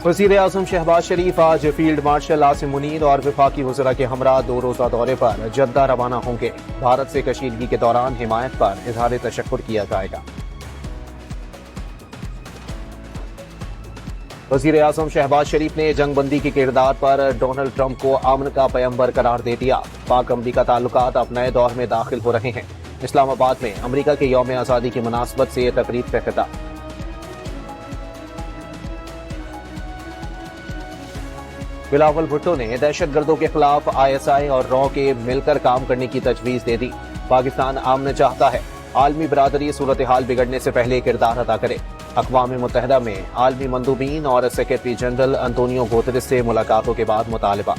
وزیر اعظم شہباز شریف آج field marshal Asim Munir اور وفاقی وزراء کے ہمراہ 2 روزہ دورے پر جدہ روانہ ہوں گے۔ بھارت سے کشیدگی کے دوران حمایت پر اظہار تشکر کیا جائے گا۔ وزیر اعظم شہباز شریف نے جنگ بندی کے کردار پر ڈونلڈ ٹرمپ کو امن کا پیمبر قرار دے دیا۔ پاک امریکہ تعلقات اب نئے دور میں داخل ہو رہے ہیں۔ اسلام آباد میں امریکہ کے یوم آزادی کی مناسبت سے تقریب کا خطاب۔ بلاول بھٹو نے دہشت گردوں کے خلاف ISI اور رو کے مل کر کام کرنے کی تجویز دے دی۔ پاکستان امن چاہتا ہے، عالمی برادری صورتحال بگڑنے سے پہلے کردار ادا کرے۔ اقوام متحدہ میں عالمی مندوبین اور سیکرٹری جنرل انطونیو گوتریس سے ملاقاتوں کے بعد مطالبہ۔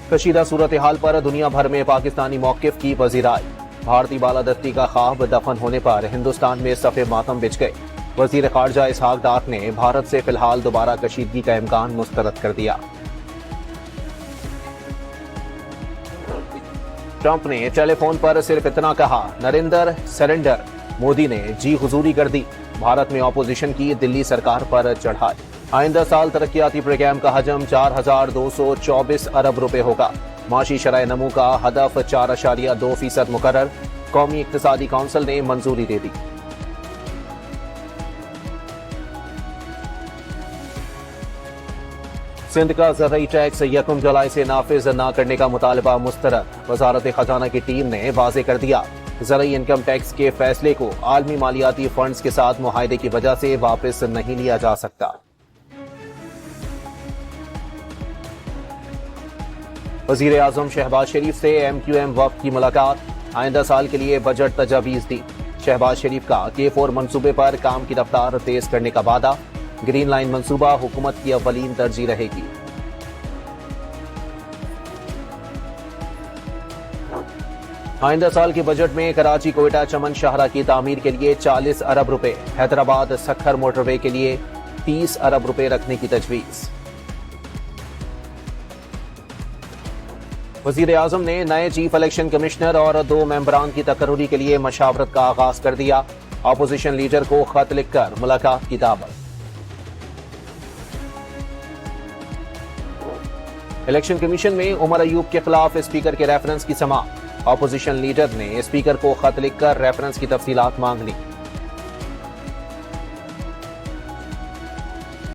کشیدہ صورتحال پر دنیا بھر میں پاکستانی موقف کی پذیرائی۔ بھارتی بالادستی کا خواب دفن ہونے پر ہندوستان میں صف ماتم بچھ گئے۔ وزیر خارجہ اسحاق ڈار نے بھارت سے فی الحال دوبارہ کشیدگی کا امکان مسترد کر دیا۔ ٹرمپ نے ٹیلی فون پر صرف اتنا کہا، نریندر سرنڈر۔ مودی نے جی حضوری کر دی۔ بھارت میں اپوزیشن کی دلی سرکار پر چڑھائی۔ آئندہ سال ترقیاتی پروگرام کا حجم 4224 ارب روپے ہوگا۔ معاشی شرح نمو کا ہدف 4.2% مقرر۔ قومی اقتصادی کونسل نے منظوری دے دی۔ سندھ کا زرعی ٹیکس 1 جولائی سے نافذ نہ کرنے کا مطالبہ مسترد۔ وزارت خزانہ کی ٹیم نے واضح کر دیا، زرعی انکم ٹیکس کے فیصلے کو عالمی مالیاتی فنڈز کے ساتھ معاہدے کی وجہ سے واپس نہیں لیا جا سکتا۔ وزیر اعظم شہباز شریف سے MQM وفد کی ملاقات۔ آئندہ سال کے لیے بجٹ تجاویز دی۔ شہباز شریف کا K4 منصوبے پر کام کی رفتار تیز کرنے کا وعدہ۔ گرین لائن منصوبہ حکومت کی اولین ترجیح رہے گی۔ آئندہ سال کے بجٹ میں کراچی کوئٹہ چمن شاہراہ کی تعمیر کے لیے 40 ارب روپے، حیدرآباد سکھر موٹر وے کے لیے 30 ارب روپے رکھنے کی تجویز۔ وزیر اعظم نے نئے چیف الیکشن کمشنر اور 2 ممبران کی تقرری کے لیے مشاورت کا آغاز کر دیا۔ اپوزیشن لیڈر کو خط لکھ کر ملاقات کی دعوت۔ الیکشن کمیشن میں عمر ایوب کے خلاف اسپیکر کے ریفرنس کی سماعت۔ اپوزیشن لیڈر نے اسپیکر کو خط لکھ کر ریفرنس کی تفصیلات مانگ لی۔